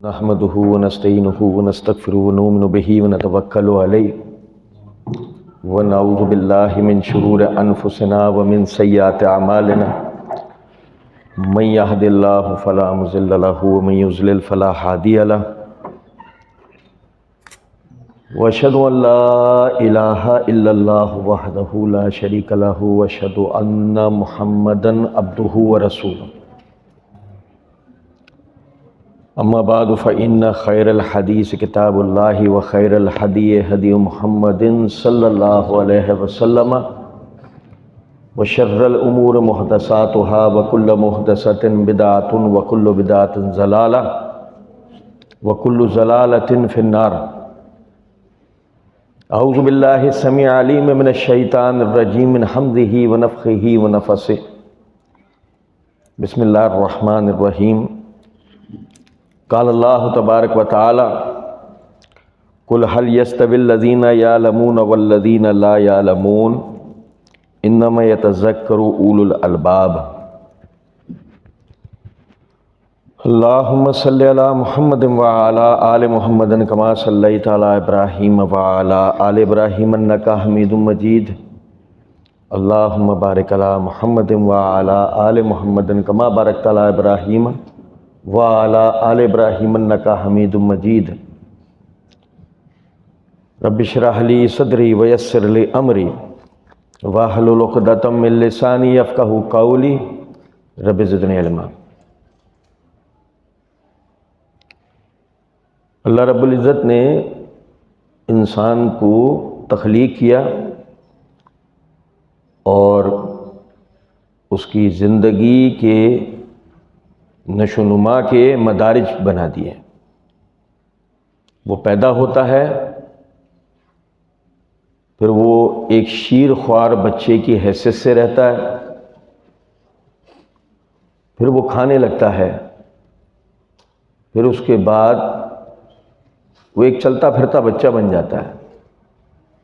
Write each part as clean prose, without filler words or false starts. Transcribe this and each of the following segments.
نحمده ونستعينه ونستغفره ونؤمن به ونتوكل عليه ونعوذ بالله من شرور أنفسنا ومن سيئات أعمالنا من يهد الله فلا مضل له ومن يضلل فلا هادي له وأشهد أن لا إله إلا الله وحده لا شريك له وأشهد أن محمدا عبده ورسوله اما بعد فإن خير الحديث كتاب الله وخير الهدي هدي محمد صلى الله عليه وسلم وشر الأمور محدثاتها وكل محدثة بدعة وكل بدعة ضلالة وكل ضلالة في النار. اعوذ بالله السميع العليم من الشيطان الرجيم من حمده ونفخه ونفثه. بسم الله الرحمن الرحيم. قال اللہ تبارک و تعالی قل هل يستوي الذين يعلمون والذين لا يعلمون انما يتذكر اولو الالباب. اللهم صل على محمد وعلى آل محمد كما صليت على ابراہیم وعلى آل ابراہیم انك حمید مجید. اللهم بارک علی محمد وعلى آل محمد كما بارکت علی ابراہیم وعلى آل ابراہیم انک حمید مجید. رب اشرح لی صدری ویسر لی امری واحلل عقدۃ من لسانی یفقہوا قولی رب زدنی علما. اللہ رب العزت نے انسان کو تخلیق کیا اور اس کی زندگی کے نشو و نما کے مدارج بنا دیے. وہ پیدا ہوتا ہے، پھر وہ ایک شیر خوار بچے کی حیثیت سے رہتا ہے، پھر وہ کھانے لگتا ہے، پھر اس کے بعد وہ ایک چلتا پھرتا بچہ بن جاتا ہے،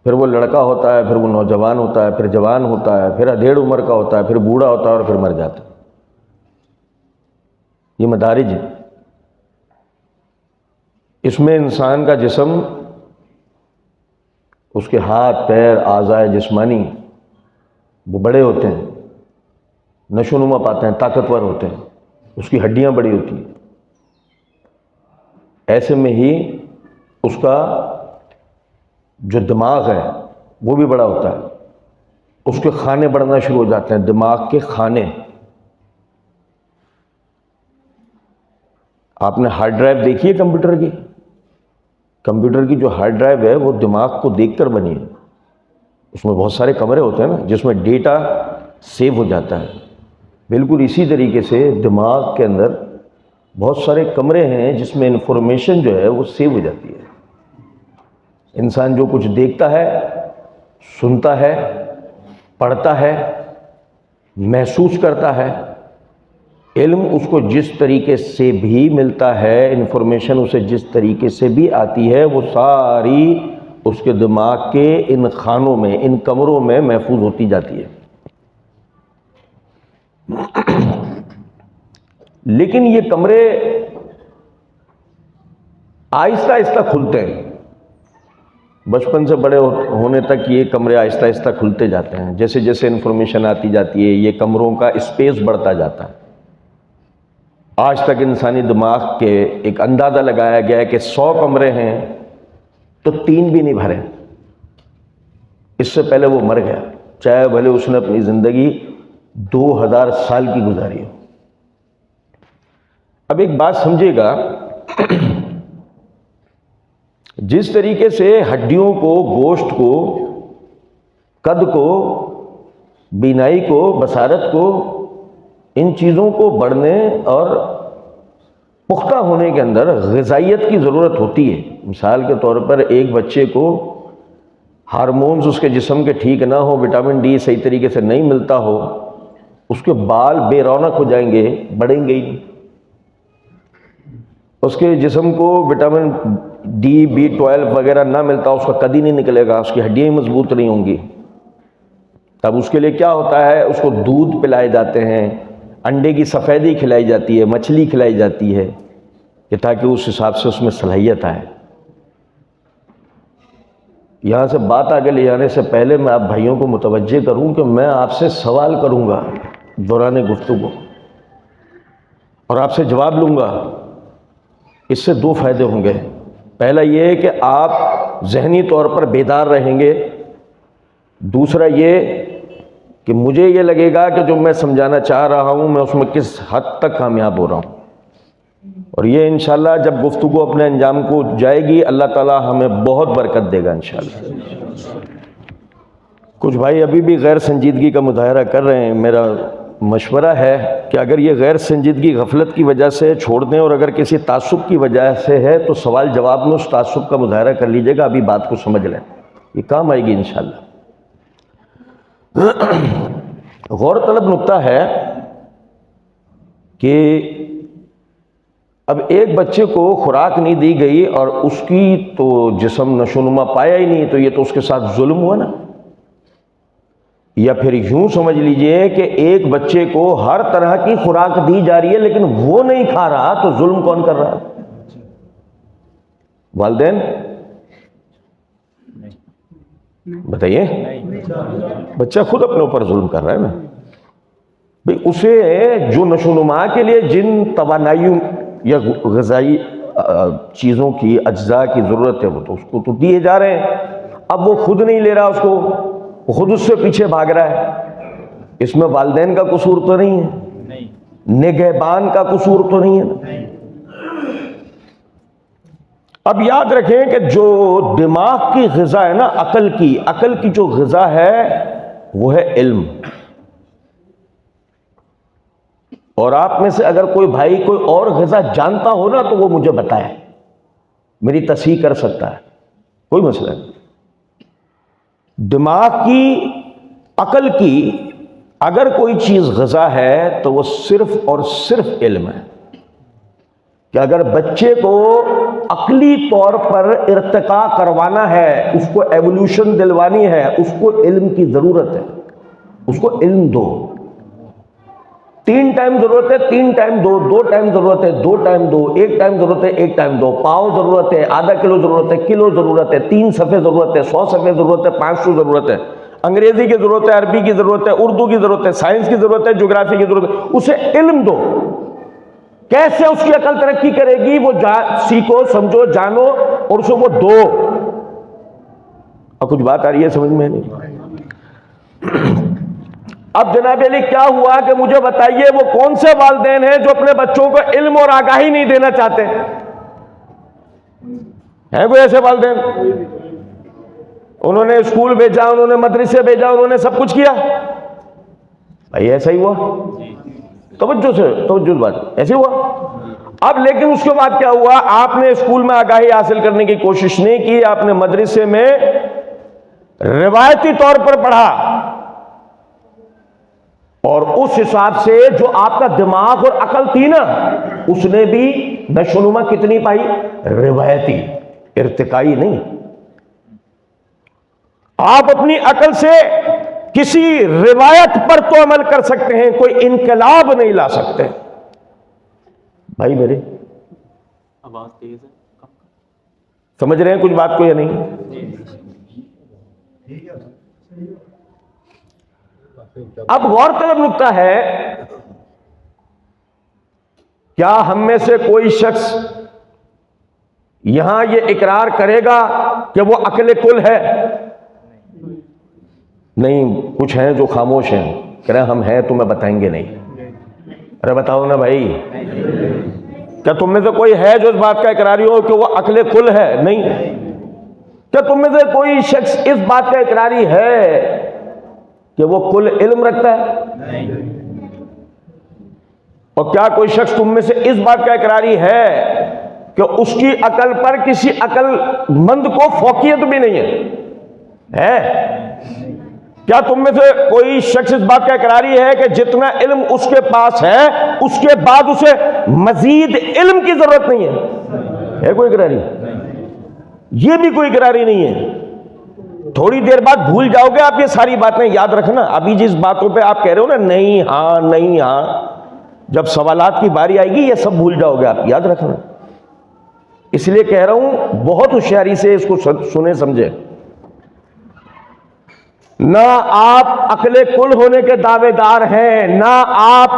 پھر وہ لڑکا ہوتا ہے، پھر وہ نوجوان ہوتا ہے، پھر جوان ہوتا ہے، پھر ادھیڑ عمر کا ہوتا ہے، پھر بوڑھا ہوتا ہے اور پھر مر جاتا ہے. یہ مدارج ہے. اس میں انسان کا جسم، اس کے ہاتھ پیر اعضاء جسمانی وہ بڑے ہوتے ہیں، نشو و نما پاتے ہیں، طاقتور ہوتے ہیں، اس کی ہڈیاں بڑی ہوتی ہیں. ایسے میں ہی اس کا جو دماغ ہے وہ بھی بڑا ہوتا ہے. اس کے کھانے بڑھنا شروع ہو جاتے ہیں، دماغ کے کھانے. آپ نے ہارڈ ڈرائیو دیکھی ہے کمپیوٹر کی؟ کمپیوٹر کی جو ہارڈ ڈرائیو ہے وہ دماغ کو دیکھ کر بنی ہے. اس میں بہت سارے کمرے ہوتے ہیں نا جس میں ڈیٹا سیو ہو جاتا ہے. بالکل اسی طریقے سے دماغ کے اندر بہت سارے کمرے ہیں جس میں انفارمیشن جو ہے وہ سیو ہو جاتی ہے. انسان جو کچھ دیکھتا ہے، سنتا ہے، پڑھتا ہے، محسوس کرتا ہے، علم اس کو جس طریقے سے بھی ملتا ہے، انفارمیشن اسے جس طریقے سے بھی آتی ہے، وہ ساری اس کے دماغ کے ان خانوں میں، ان کمروں میں محفوظ ہوتی جاتی ہے. لیکن یہ کمرے آہستہ آہستہ کھلتے ہیں. بچپن سے بڑے ہونے تک یہ کمرے آہستہ آہستہ کھلتے جاتے ہیں. جیسے جیسے انفارمیشن آتی جاتی ہے یہ کمروں کا اسپیس بڑھتا جاتا ہے. آج تک انسانی دماغ کے ایک اندازہ لگایا گیا ہے کہ 100 کمرے ہیں تو 3 بھی نہیں بھرے. اس سے پہلے وہ مر گیا، چاہے بھلے اس نے اپنی زندگی 2000 سال کی گزاری ہو. اب ایک بات سمجھے گا، جس طریقے سے ہڈیوں کو، گوشت کو، قد کو، بینائی کو، بصارت کو، ان چیزوں کو بڑھنے اور پختہ ہونے کے اندر غذائیت کی ضرورت ہوتی ہے. مثال کے طور پر ایک بچے کو ہارمونز اس کے جسم کے ٹھیک نہ ہو، وٹامن ڈی صحیح طریقے سے نہیں ملتا ہو، اس کے بال بے رونق ہو جائیں گے، بڑھیں گے ہی. اس کے جسم کو وٹامن ڈی، B12 وغیرہ نہ ملتا، اس کا قد ہی نہیں نکلے گا، اس کی ہڈیاں ہی مضبوط نہیں ہوں گی. تب اس کے لیے کیا ہوتا ہے؟ اس کو دودھ پلائے جاتے ہیں، انڈے کی سفیدی کھلائی جاتی ہے، مچھلی کھلائی جاتی ہے، کہ تاکہ اس حساب سے اس میں صلاحیت آئے. یہاں سے بات آگے لے جانے سے پہلے میں آپ بھائیوں کو متوجہ کروں کہ میں آپ سے سوال کروں گا دوران گفتگو اور آپ سے جواب لوں گا. اس سے دو فائدے ہوں گے. پہلا یہ کہ آپ ذہنی طور پر بیدار رہیں گے. دوسرا یہ کہ مجھے یہ لگے گا کہ جو میں سمجھانا چاہ رہا ہوں میں اس میں کس حد تک کامیاب ہو رہا ہوں. اور یہ انشاءاللہ جب گفتگو اپنے انجام کو جائے گی اللہ تعالی ہمیں بہت برکت دے گا انشاءاللہ. کچھ بھائی ابھی بھی غیر سنجیدگی کا مظاہرہ کر رہے ہیں. میرا مشورہ ہے کہ اگر یہ غیر سنجیدگی غفلت کی وجہ سے چھوڑ دیں اور اگر کسی تعصب کی وجہ سے ہے تو سوال جواب میں اس تعصب کا مظاہرہ کر لیجئے گا. ابھی بات کو سمجھ لیں, یہ کام آئے گی انشاءاللہ. غور طلب نکتہ ہے کہ اب ایک بچے کو خوراک نہیں دی گئی اور اس کی تو جسم نشوونما پایا ہی نہیں, تو یہ تو اس کے ساتھ ظلم ہوا نا. یا پھر یوں سمجھ لیجئے کہ ایک بچے کو ہر طرح کی خوراک دی جا رہی ہے لیکن وہ نہیں کھا رہا, تو ظلم کون کر رہا ہے؟ والدین بتائیے. بچہ خود اپنے اوپر ظلم کر رہا ہے نا بھئی. اسے جو نشوونما کے لیے جن توانائیوں یا غذائی چیزوں کی اجزاء کی ضرورت ہے وہ تو اس کو تو دیے جا رہے ہیں. اب وہ خود نہیں لے رہا اس کو, وہ خود اس سے پیچھے بھاگ رہا ہے. اس میں والدین کا قصور تو نہیں ہے, نگہبان کا قصور تو نہیں ہے. اب یاد رکھیں کہ جو دماغ کی غذا ہے نا, عقل کی جو غذا ہے وہ ہے علم. اور آپ میں سے اگر کوئی بھائی کوئی اور غذا جانتا ہو نا تو وہ مجھے بتائے, میری تصحیح کر سکتا ہے, کوئی مسئلہ نہیں. دماغ کی, عقل کی اگر کوئی چیز غذا ہے تو وہ صرف اور صرف علم ہے. کہ اگر بچے کو عقلی طور پر ارتقاء کروانا ہے, اس کو ایوولوشن دلوانی ہے, اس کو علم کی ضرورت ہے. اس کو علم دو. 3 ٹائم ضرورت ہے 3 ٹائم دو, 2 ٹائم ضرورت ہے 2 ٹائم دو, 1 ٹائم ضرورت ہے 1 ٹائم دو, پاؤ ضرورت ہے, آدھا کلو ضرورت ہے, کلو ضرورت ہے, 3 صفحے ضرورت ہے, 100 صفحے ضرورت ہے, 500 ضرورت ہے, انگریزی کی ضرورت ہے, عربی کی ضرورت ہے, اردو کی ضرورت ہے, سائنس کی ضرورت ہے, جغرافی کی ضرورت ہے. اسے علم دو. کیسے اس کی عقل ترقی کرے گی وہ سیکھو, سمجھو, جانو اور اسے وہ دو. اور کچھ بات آ رہی ہے سمجھ میں نہیں؟ اب جناب علی کیا ہوا کہ مجھے بتائیے وہ کون سے والدین ہیں جو اپنے بچوں کو علم اور آگاہی نہیں دینا چاہتے ہیں؟ کوئی ایسے والدین؟ انہوں نے اسکول بھیجا, انہوں نے مدرسے بھیجا, انہوں نے سب کچھ کیا. بھائی ایسا ہی ہوا؟ توجہ بات ایسے ہوا. اب لیکن اس کے بعد کیا ہوا؟ آپ نے اسکول میں آگاہی حاصل کرنے کی کوشش نہیں کی, آپ نے مدرسے میں روایتی طور پر پڑھا, اور اس حساب سے جو آپ کا دماغ اور عقل تھی نا اس نے بھی نشوونما کتنی پائی؟ روایتی, ارتقائی نہیں. آپ اپنی عقل سے کسی روایت پر تو عمل کر سکتے ہیں, کوئی انقلاب نہیں لا سکتے. بھائی میرے آواز تیز ہے, سمجھ رہے ہیں کچھ بات کو یا نہیں؟ اب غور طلب نکتہ ہے, کیا ہم میں سے کوئی شخص یہاں یہ اقرار کرے گا کہ وہ عقل کل ہے؟ نہیں. کچھ ہیں جو خاموش ہیں, کہہ رہے ہیں ہم ہیں تمہیں بتائیں گے نہیں. ارے بتاؤ نا بھائی, کیا تم میں سے کوئی ہے جو اس بات کا اقراری ہو کہ وہ عقل کل ہے؟ نہیں. کیا تم میں سے کوئی شخص اس بات کا اقراری ہے کہ وہ کل علم رکھتا ہے؟ اور کیا کوئی شخص تم میں سے اس بات کا اقراری ہے کہ اس کی عقل پر کسی عقل مند کو فوقیت بھی نہیں ہے؟ کیا تم میں سے کوئی شخص اس بات کا اقراری ہے کہ جتنا علم اس کے پاس ہے اس کے بعد اسے مزید علم کی ضرورت نہیں ہے کوئی اقراری؟ یہ بھی کوئی اقراری نہیں ہے. تھوڑی دیر بعد بھول جاؤ گے آپ یہ ساری باتیں, یاد رکھنا. ابھی جس باتوں پہ آپ کہہ رہے ہو نا نہیں ہاں نہیں ہاں, جب سوالات کی باری آئے گی یہ سب بھول جاؤ گے آپ, یاد رکھنا. اس لیے کہہ رہا ہوں بہت ہوشیاری سے اس کو سنیں سمجھیں. نہ آپ عقل کل ہونے کے دعوے دار ہیں، نہ آپ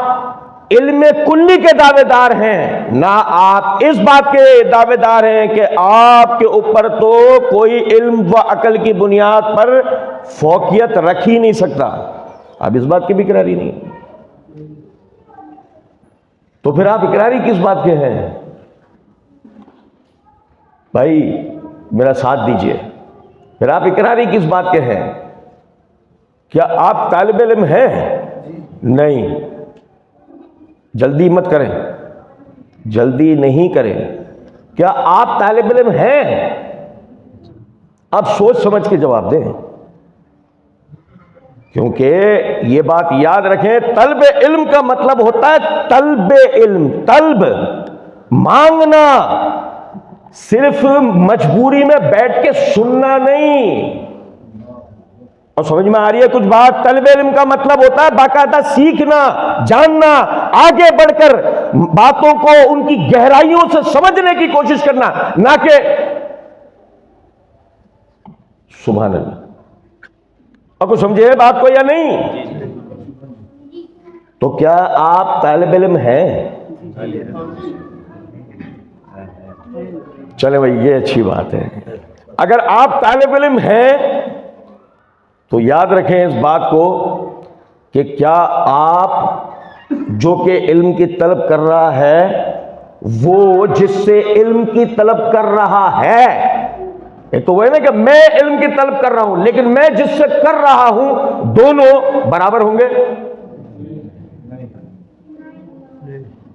علم کلی کے دعوے دار ہیں، نہ آپ اس بات کے دعوے دار ہیں کہ آپ کے اوپر تو کوئی علم و عقل کی بنیاد پر فوقیت رکھ ہی نہیں سکتا. آپ اس بات کی بھی اقراری نہیں. تو پھر آپ اقراری کس بات کے ہیں؟ بھائی میرا ساتھ دیجئے. پھر آپ اقراری کس بات کے ہیں؟ کیا آپ طالب علم ہیں؟ نہیں. جلدی مت کریں، جلدی نہیں کریں. کیا آپ طالب علم ہیں؟ آپ سوچ سمجھ کے جواب دیں، کیونکہ یہ بات یاد رکھیں، طلب علم کا مطلب ہوتا ہے طلب علم. طلب مانگنا، صرف مجبوری میں بیٹھ کے سننا نہیں. اور سمجھ میں آ رہی ہے کچھ بات؟ طلب علم کا مطلب ہوتا ہے باقاعدہ سیکھنا، جاننا، آگے بڑھ کر باتوں کو ان کی گہرائیوں سے سمجھنے کی کوشش کرنا، نہ کہ سبحان اللہ. آپ کو سمجھے بات کو یا نہیں؟ تو کیا آپ طالب علم ہیں؟ چلے بھائی یہ اچھی بات ہے. اگر آپ طالب علم ہیں تو یاد رکھیں اس بات کو کہ کیا آپ جو کہ علم کی طلب کر رہا ہے وہ جس سے علم کی طلب کر رہا ہے، ایک تو وہ ہے نا کہ میں علم کی طلب کر رہا ہوں، لیکن میں جس سے کر رہا ہوں دونوں برابر ہوں گے؟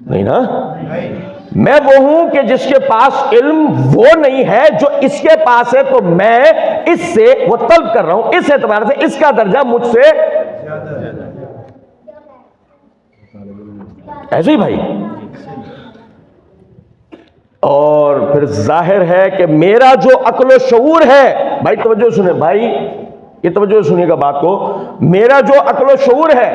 نہیں نا. میں وہ ہوں کہ جس کے پاس علم وہ نہیں ہے جو اس کے پاس ہے، تو میں اس سے وہ طلب کر رہا ہوں، اس اعتبار سے اس کا درجہ مجھ سے ایسے ہی بھائی. اور پھر ظاہر ہے کہ میرا جو عقل و شعور ہے، بھائی توجہ سنیں، بھائی یہ توجہ سنیے گا بات کو. میرا جو عقل و شعور ہے،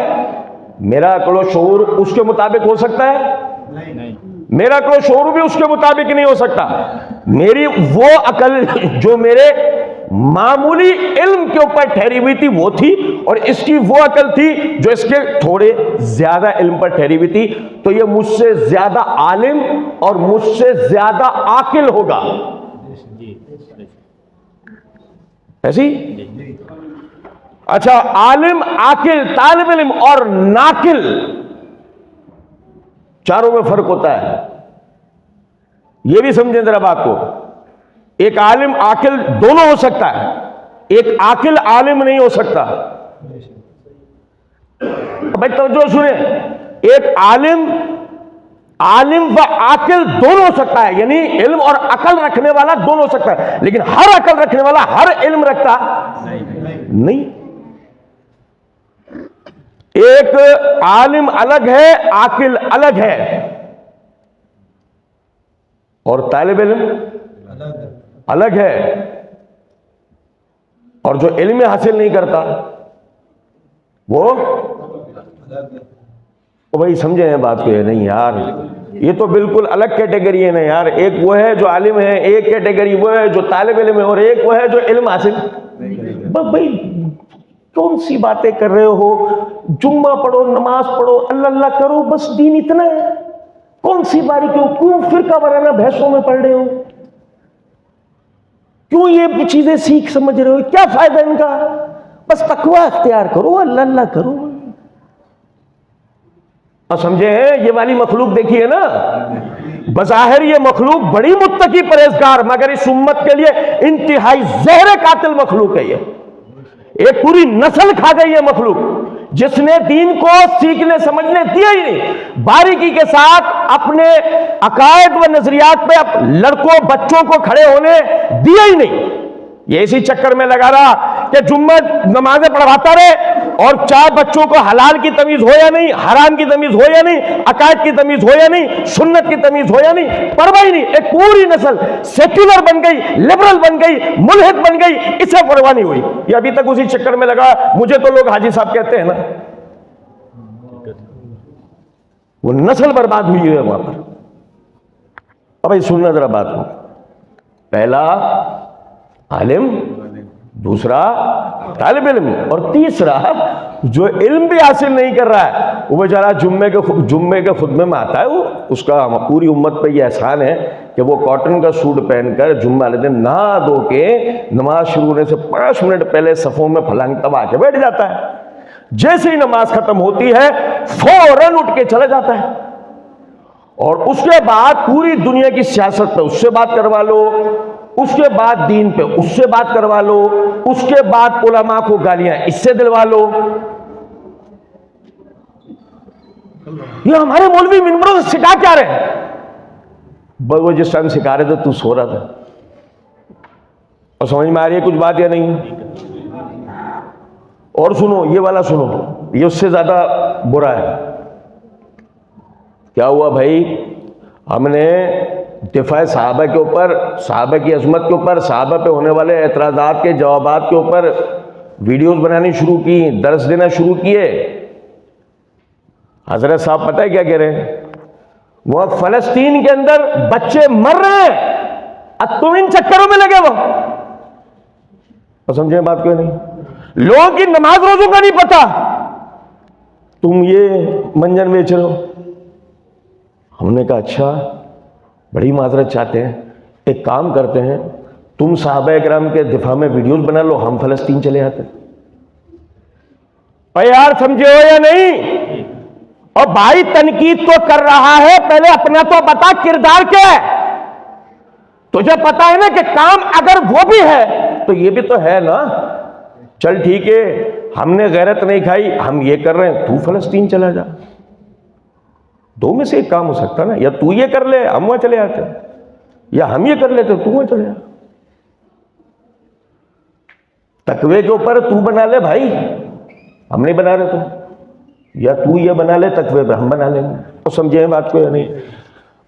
میرا عقل و شعور اس کے مطابق ہو سکتا ہے؟ نہیں. میرا عقل و شعور بھی اس کے مطابق نہیں ہو سکتا. میری وہ عقل جو میرے معمولی علم کے اوپر ٹھہری ہوئی تھی وہ تھی، اور اس کی وہ عقل تھی جو اس کے تھوڑے زیادہ علم پر ٹھہری ہوئی تھی. تو یہ مجھ سے زیادہ عالم اور مجھ سے زیادہ عاقل ہوگا. ایسی؟ اچھا، عالم، عاقل، طالب علم اور ناقل، چاروں میں فرق ہوتا ہے. یہ بھی سمجھیں ذرا بات کو. ایک عالم عاقل دونوں ہو سکتا ہے، ایک عاقل عالم نہیں ہو سکتا. بھائی توجہ سنیں، ایک عالم و عاقل دونوں ہو سکتا ہے، یعنی علم اور عقل رکھنے والا دونوں ہو سکتا ہے، لیکن ہر عقل رکھنے والا ہر علم رکھتا نہیں. ایک عالم الگ ہے، عاقل الگ ہے، اور طالب علم الگ ہے. اور جو علم حاصل نہیں کرتا وہ بھائی سمجھے ہیں بات کو یا نہیں یار؟ یہ تو بالکل الگ کیٹیگری ہے نا یار. ایک وہ ہے جو عالم ہے، ایک کیٹیگری وہ ہے جو طالب علم ہے، اور ایک وہ ہے جو علم حاصل. بھائی کون سی باتیں کر رہے ہو؟ جمعہ پڑھو، نماز پڑھو، اللہ اللہ کرو، بس دین اتنا ہے. کون سی باریکیوں؟ کیوں فرقہ وارانہ بحثوں میں پڑھ رہے ہو؟ کیوں یہ چیزیں سیکھ سمجھ رہے ہو؟ کیا فائدہ ان کا؟ بس تقوی اختیار کرو، اللہ اللہ کرو. اور سمجھے ہیں یہ والی مخلوق دیکھی ہے نا، بظاہر یہ مخلوق بڑی متقی پرہیزگار، مگر اس امت کے لیے انتہائی زہر قاتل مخلوق ہے. یہ ایک پوری نسل کھا گئی ہے مخلوق، جس نے دین کو سیکھنے سمجھنے دیا ہی نہیں، باریکی کے ساتھ اپنے عقائد و نظریات پہ لڑکوں بچوں کو کھڑے ہونے دیا ہی نہیں. یہ اسی چکر میں لگا رہا کہ جمعہ نمازیں پڑھواتا رہے، اور چاہے بچوں کو حلال کی تمیز ہو یا نہیں، حرام کی تمیز ہو یا نہیں، عقائد کی تمیز ہو یا نہیں، سنت کی تمیز ہو یا نہیں، پرواہ ہی نہیں. ایک پوری نسل سیکولر بن گئی، لبرل بن گئی، ملحد بن گئی، اسے پرواہ نہیں ہوئی. یہ ابھی تک اسی چکر میں لگا. مجھے تو لوگ حاجی صاحب کہتے ہیں نا، وہ نسل برباد ہوئی ہے وہاں پر. اب بھائی سننا ذرا بات کو. پہلا عالم، دوسرا طالب علم، اور تیسرا جو علم بھی حاصل نہیں کر رہا ہے وہ بیچارہ جمعے کے خطبے میں آتا ہے، وہ اس کا پوری امت پہ یہ احسان ہے کہ وہ کاٹن کا سوٹ پہن کر جمعہ والے دن نہا دھو کے نماز شروع ہونے سے 5 منٹ پہلے صفوں میں پھلانگ تبا کے بیٹھ جاتا ہے، جیسے ہی نماز ختم ہوتی ہے فوراً اٹھ کے چلا جاتا ہے، اور اس کے بعد پوری دنیا کی سیاست پہ اس سے بات کروا لو، اس کے بعد دین پہ اس سے بات کروا لو، اس کے بعد علماء کو گالیاں اس سے دلوا لو۔ یہ ہمارے مولوی منبروں سے سکھا کیا رہے ہیں؟ وہ جس ٹائم سکھا رہے تھے تو سو رہا تھا، اور سمجھ میں آ رہی ہے کچھ بات یا نہیں؟ اور سنو یہ والا سنو، یہ اس سے زیادہ برا ہے۔ کیا ہوا بھائی، ہم نے دفاع صحابہ کے اوپر، صحابہ کی عظمت کے اوپر، صحابہ پہ ہونے والے اعتراضات کے جوابات کے اوپر ویڈیوز بنانی شروع کی، درس دینا شروع کیے۔ حضرت صاحب پتہ ہے کیا کہہ رہے ہیں؟ وہ فلسطین کے اندر بچے مر رہے ہیں، اب تم ان چکروں میں لگے ہو۔ اور سمجھیں بات کوئی نہیں؟ لوگوں کی نماز روزوں کا نہیں پتا، تم یہ منجن بیچ رہے ہو۔ ہم نے کہا اچھا، بڑی معذرت چاہتے ہیں، ایک کام کرتے ہیں، تم صحابہ اکرام کے دفاع میں ویڈیوز بنا لو، ہم فلسطین چلے آتے۔ اور یار سمجھے ہو یا نہیں؟ اور بھائی تنقید تو کر رہا ہے، پہلے اپنا تو بتا کردار کیا ہے؟ تجھے پتا ہے نا کہ کام اگر وہ بھی ہے تو یہ بھی تو ہے نا۔ چل ٹھیک ہے، ہم نے غیرت نہیں کھائی، ہم یہ کر رہے ہیں، تو فلسطین چلا جا۔ دو میں سے ایک کام ہو سکتا نا، یا تو یہ کر لے ہم وہاں چلے آتے، یا ہم یہ کر لیتے تو وہاں چلے آ۔ تقوی کے اوپر تو بنا لے بھائی، ہم نہیں بنا رہے تو، یا تو یہ بنا لے تقوی پہ، ہم بنا لیں گے۔ تو سمجھیں بات کو یا نہیں؟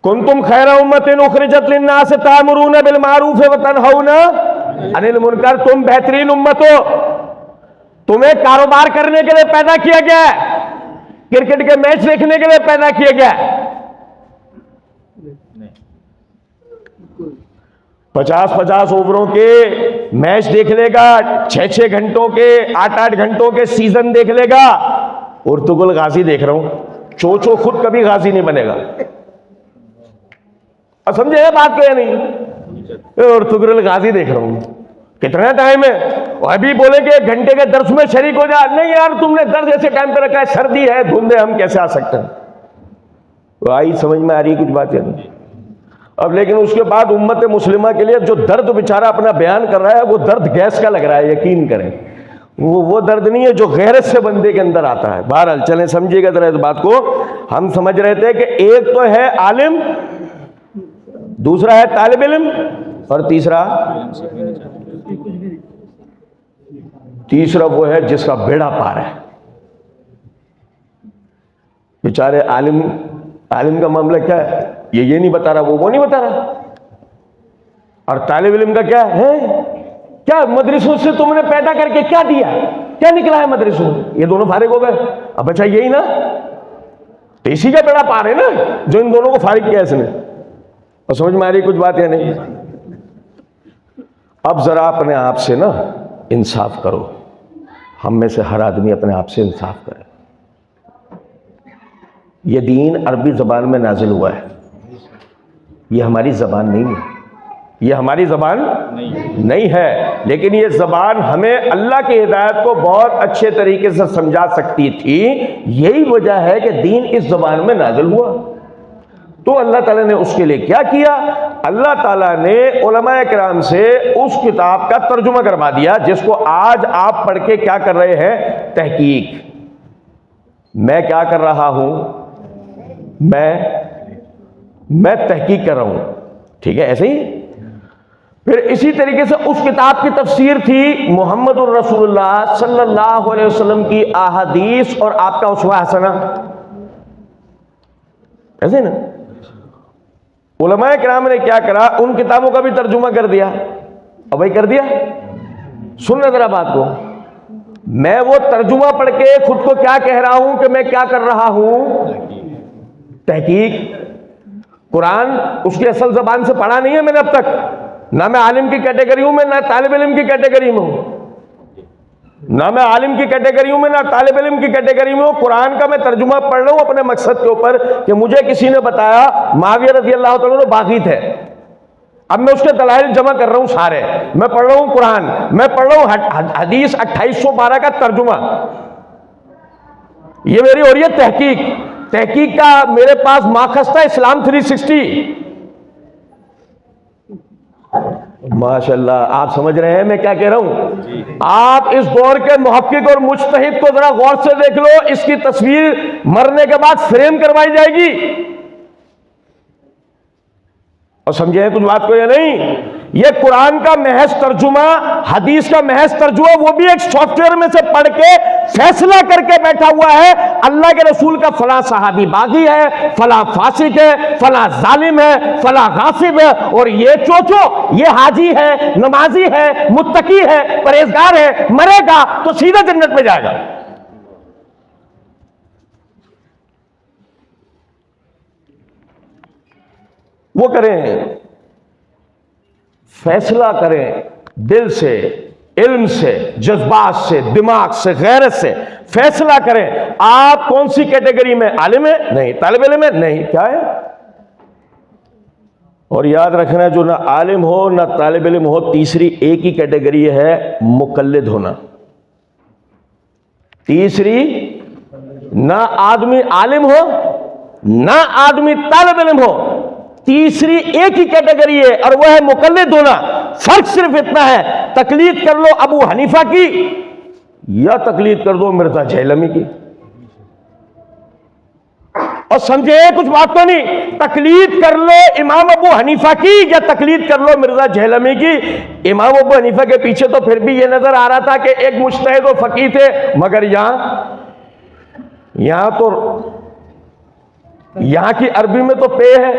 کنتم خیر امت اخرجت للناس تأمرون بالمعروف وتنہون عن المنکر، تم بہترین امت ہو، تمہیں کاروبار کرنے کے لیے پیدا کیا گیا ہے، کرکٹ کے میچ دیکھنے کے لیے پیدا کیا گیا ہے۔ 50 اووروں کے میچ دیکھ لے گا، 6 گھنٹوں کے 8 گھنٹوں کے سیزن دیکھ لے گا۔ ارطغرل غازی دیکھ رہا ہوں، چوچو خود کبھی غازی نہیں بنے گا۔ اور سمجھے یہ بات کو یا نہیں؟ ارطغرل غازی دیکھ رہا ہوں، کتنا ٹائم ہے؟ اور ابھی بولے کہ 1 گھنٹے کے درس میں شریک ہو جا، نہیں یار تم نے درس ایسے ٹائم پہ رکھا ہے، سردی ہے، دھند ہے، ہم کیسے آ سکتے ہیں؟ تو آئی سمجھ میں آ رہی ہے کچھ بات یا نہیں؟ اب لیکن اس کے بعد امت مسلمہ کے لیے جو درد بیچارہ اپنا بیان کر رہا ہے، وہ درد گیس کا لگ رہا ہے، یقین کریں، وہ درد نہیں ہے جو غیرت سے بندے کے اندر آتا ہے۔ بہرحال چلیں سمجھیے گا ذرا اس بات کو، ہم سمجھ رہے تھے کہ ایک تو ہے عالم، دوسرا ہے طالب علم، اور تیسرا وہ ہے جس کا بیڑا پار ہے۔ بیچارے عالم کا معاملہ کیا ہے، یہ نہیں بتا رہا، وہ نہیں بتا رہا۔ اور طالب علم کا کیا ہے، کیا مدرسوں سے تم نے پیدا کر کے کیا دیا، کیا نکلا ہے مدرسوں؟ یہ دونوں فارغ ہو گئے، اب اچھا یہی نا، تو اسی کا بیڑا پار ہے نا جو ان دونوں کو فارغ کیا اس نے۔ اور سمجھ میں آ رہی کچھ بات یا نہیں؟ اب ذرا اپنے آپ سے نا انصاف کرو، ہم میں سے ہر آدمی اپنے آپ سے انصاف کرے۔ یہ دین عربی زبان میں نازل ہوا ہے، یہ ہماری زبان نہیں ہے، یہ ہماری زبان نہیں ہے، لیکن یہ زبان ہمیں اللہ کی ہدایت کو بہت اچھے طریقے سے سمجھا سکتی تھی۔ یہی وجہ ہے کہ دین اس زبان میں نازل ہوا۔ تو اللہ تعالیٰ نے اس کے لیے کیا کیا؟ اللہ تعالیٰ نے علماء کرام سے اس کتاب کا ترجمہ کروا دیا، جس کو آج آپ پڑھ کے کیا کر رہے ہیں؟ تحقیق۔ میں کیا کر رہا ہوں؟ میں تحقیق کر رہا ہوں، ٹھیک ہے، ایسے ہی۔ پھر اسی طریقے سے اس کتاب کی تفسیر تھی محمد الرسول اللہ صلی اللہ علیہ وسلم کی احادیث اور آپ کا اسوہ حسنہ، ایسے نا۔ علماء کرام نے کیا کرا؟ ان کتابوں کا بھی ترجمہ کر دیا۔ اب بھائی کر دیا، سننا ذرا بات کو، میں وہ ترجمہ پڑھ کے خود کو کیا کہہ رہا ہوں کہ میں کیا کر رہا ہوں؟ تحقیق۔ قرآن اس کی اصل زبان سے پڑھا نہیں ہے میں نے اب تک، نہ میں عالم کی کیٹیگری ہوں میں، نہ طالب علم کی کیٹیگری میں ہوں، نہ میں عالم کی کیٹیگری ہوں میں، نہ طالب علم کی کیٹیگری میں ہوں۔ قرآن کا میں ترجمہ پڑھ رہا ہوں اپنے مقصد کے اوپر کہ مجھے کسی نے بتایا معاویہ رضی اللہ تعالیٰ عنہ باغی تھے، اب میں اس کے دلائل جمع کر رہا ہوں سارے، میں پڑھ رہا ہوں قرآن، میں پڑھ رہا ہوں حدیث 2812 کا ترجمہ، یہ میری ہو رہی ہے تحقیق کا میرے پاس ماخذ تھا اسلام 360۔ ماشاءاللہ، آپ سمجھ رہے ہیں میں کیا کہہ رہا ہوں؟ آپ اس دور کے محقق اور مجتہد کو ذرا غور سے دیکھ لو، اس کی تصویر مرنے کے بعد فریم کروائی جائے گی، اور سمجھے کچھ بات کو یا نہیں؟ یہ قرآن کا محض ترجمہ، حدیث کا محض ترجمہ، وہ بھی ایک سافٹ ویئر میں سے پڑھ کے فیصلہ کر کے بیٹھا ہوا ہے اللہ کے رسول کا فلاں صحابی باغی ہے، فلاں فاسق ہے، فلاں ظالم ہے، فلاں غاصب ہے، اور یہ چوچو یہ حاجی ہے، نمازی ہے، متقی ہے، پرہیزگار ہے، مرے گا تو سیدھا جنت میں جائے گا۔ وہ کریں، فیصلہ کریں دل سے، علم سے، جذبات سے، دماغ سے، غیرت سے فیصلہ کریں آپ کون سی کیٹیگری میں، عالم ہے نہیں، طالب علم ہے نہیں، کیا ہے؟ اور یاد رکھنا جو نہ عالم ہو نہ طالب علم ہو، تیسری ایک ہی کیٹیگری ہے مقلد ہونا۔ تیسری، نہ آدمی عالم ہو نہ آدمی طالب علم ہو، تیسری ایک ہی کیٹیگری ہے اور وہ ہے مقلد ہونا۔ فرق صرف اتنا ہے، تقلید کر لو ابو حنیفہ کی یا تقلید کر دو مرزا جہلمی کی۔ اور سمجھے کچھ بات تو نہیں، تقلید کر لو امام ابو حنیفہ کی یا تقلید کر لو مرزا جہلمی کی۔ امام ابو حنیفہ کے پیچھے تو پھر بھی یہ نظر آ رہا تھا کہ ایک مجتہد و فقیہ تھے، مگر یہاں تو یہاں کی عربی میں تو پے ہے،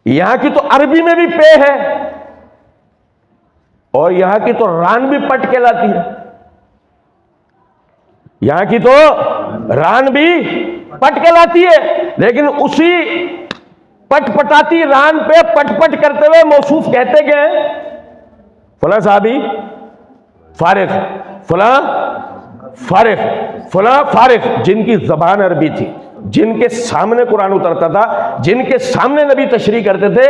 یہاں کی تو عربی میں بھی پے ہے، اور یہاں کی تو ران بھی پٹ کے لاتی ہے، یہاں کی تو ران بھی پٹ کے لاتی ہے، لیکن اسی پٹ پٹاتی ران پہ پٹ پٹ کرتے ہوئے موصوف کہتے گئے فلاں صحابی فارغ، فلاں فارغ، فلاں فارغ، جن کی زبان عربی تھی، جن کے سامنے قرآن اترتا تھا، جن کے سامنے نبی تشریح کرتے تھے،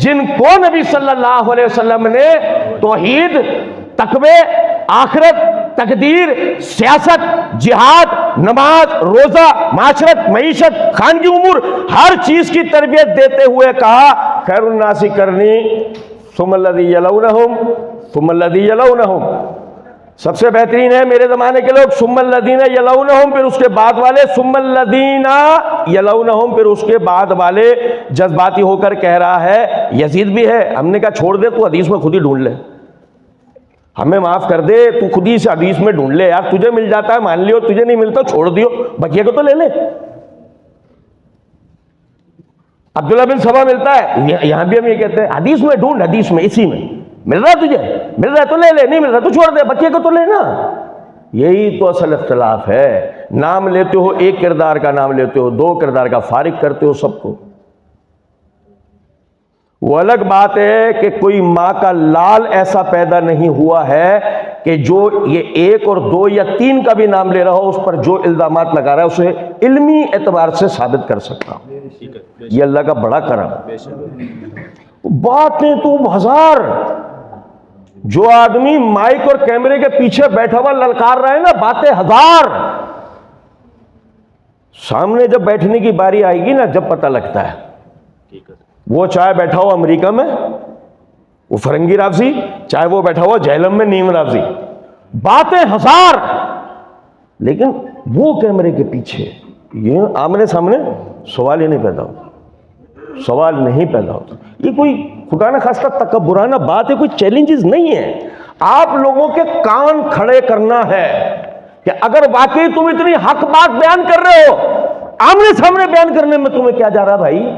جن کو نبی صلی اللہ علیہ وسلم نے توحید، تقوی، آخرت، تقدیر، سیاست، جہاد، نماز، روزہ، معاشرت، معیشت، خانگی امور، ہر چیز کی تربیت دیتے ہوئے کہا خیر الناس کرنی ثم الذی یلونہم ثم الذی یلونہم، سب سے بہترین ہے میرے زمانے کے لوگ، ثم الذین یلونہم، پھر اس کے بعد والے، ثم الذین یلونہم، پھر اس کے بعد والے۔ جذباتی ہو کر کہہ رہا ہے، یزید بھی ہے، ہم نے کہا چھوڑ دے، تو حدیث میں خود ہی ڈھونڈ لے، ہمیں معاف کر دے، تو خود ہی سے حدیث میں ڈھونڈ لے یار، تجھے مل جاتا ہے مان لیو، تجھے نہیں ملتا چھوڑ دیو، بقیہ کو تو لے لے۔ عبداللہ بن سبا ملتا ہے، یہاں بھی ہم یہ کہتے ہیں حدیث میں ڈھونڈ، حدیث میں، اسی میں مل رہا ہے، تجھے مل رہا ہے تو لے لے، نہیں مل رہا تو چھوڑ دے، بقیہ کو تو لینا۔ یہی تو اصل اختلاف ہے، نام لیتے ہو ایک کردار کا، نام لیتے ہو دو کردار کا، فارغ کرتے ہو سب کو۔ وہ الگ بات ہے کہ کوئی ماں کا لال ایسا پیدا نہیں ہوا ہے کہ جو یہ ایک اور دو یا تین کا بھی نام لے رہا ہو، اس پر جو الزامات لگا رہا ہے اسے علمی اعتبار سے ثابت کر سکتا ہوں، یہ اللہ کا بڑا کرم۔ باتیں تو ہزار، جو آدمی مائک اور کیمرے کے پیچھے بیٹھا ہوا للکار رہا ہے نا، باتیں ہزار، سامنے جب بیٹھنے کی باری آئے گی نا، جب پتہ لگتا ہے۔ وہ چاہے بیٹھا ہو امریکہ میں وہ فرنگی رافضی، چاہے وہ بیٹھا ہوا جہلم میں نیم رافضی، باتیں ہزار، لیکن وہ کیمرے کے پیچھے یہ آمنے سامنے سوال ہی نہیں پیدا ہوتا، سوال نہیں پیدا ہوتا۔ یہ کوئی خدا نہ خواستہ تکبرانہ بات ہے، کوئی چیلنجز نہیں ہے، آپ لوگوں کے کان کھڑے کرنا ہے کہ اگر واقعی تم اتنی حق بات بیان کر رہے ہو، آمنے سامنے بیان کرنے میں تمہیں کیا جا رہا بھائی؟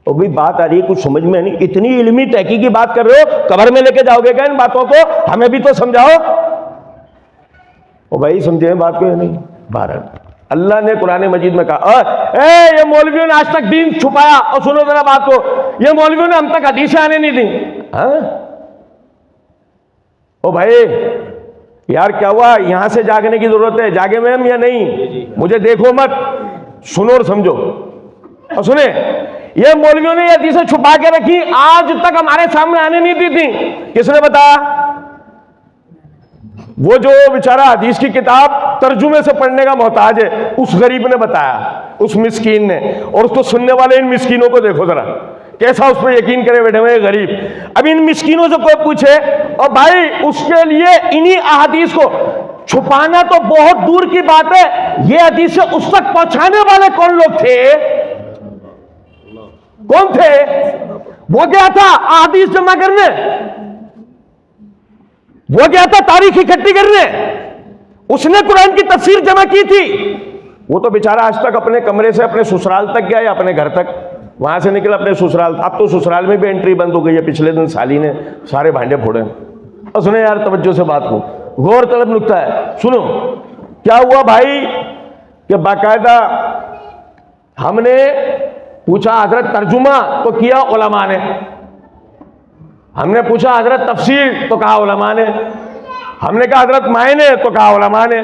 تو بھی بات آ رہی ہے کچھ سمجھ میں نہیں، اتنی علمی تحقیقی بات کر رہے ہو، قبر میں لے کے جاؤ گے کیا ان باتوں کو؟ ہمیں بھی تو سمجھاؤ۔ او بھائی سمجھے بات کو یا نہیں؟ بہرحال اللہ نے قرآن مجید میں کہا یہ مولویوں نے آج تک دین چھپایا. اور سنو ذرا بات کو, یہ مولویوں نے ہم تک حدیثیں آنے نہیں دیں. او بھائی یار کیا ہوا, یہاں سے جاگنے کی ضرورت ہے. جاگے میں ہم یا نہیں؟ مجھے دیکھو مت, سنو اور سمجھو. اور سنیں, یہ مولویوں نے یہ حدیثیں چھپا کے رکھی, آج تک ہمارے سامنے آنے نہیں دی تھی. کس نے بتایا؟ وہ جو بیچارہ حدیث کی کتاب ترجمے سے پڑھنے کا محتاج ہے, اس غریب نے بتایا, اس مسکین نے. اور اس کو سننے والے ان مسکینوں کو دیکھو ذرا, کیسا اس پہ یقین کرے بیٹھے ہوئے غریب. اب ان مسکینوں سے کوئی پوچھے, اور بھائی اس کے لیے انہی احادیث کو چھپانا تو بہت دور کی بات ہے, یہ حدیثیں اس تک پہنچانے والے کون لوگ تھے؟ کون تھے؟ وہ کیا تھا احادیث جمع کرنے, وہ کیا تھا تاریخ اکٹھی کرنے. اس نے قرآن کی تفسیر جمع کی تھی. وہ تو بیچارہ آج تک اپنے کمرے سے اپنے سسرال تک گیا یا اپنے گھر تک, وہاں سے نکل اپنے سسرال. اب تو سسرال میں بھی انٹری بند ہو گئی ہے, پچھلے دن سالی نے سارے بھانڈے پھوڑے. اور سنیں یار توجہ سے بات کو, غور طلب نکتہ ہے. سنو کیا ہوا بھائی, کہ باقاعدہ ہم نے پوچھا حضرت ترجمہ تو کیا علماء نے, ہم نے پوچھا حضرت تفسیر تو کہا علماء نے, ہم نے کہا حضرت معنی تو کہا علماء نے.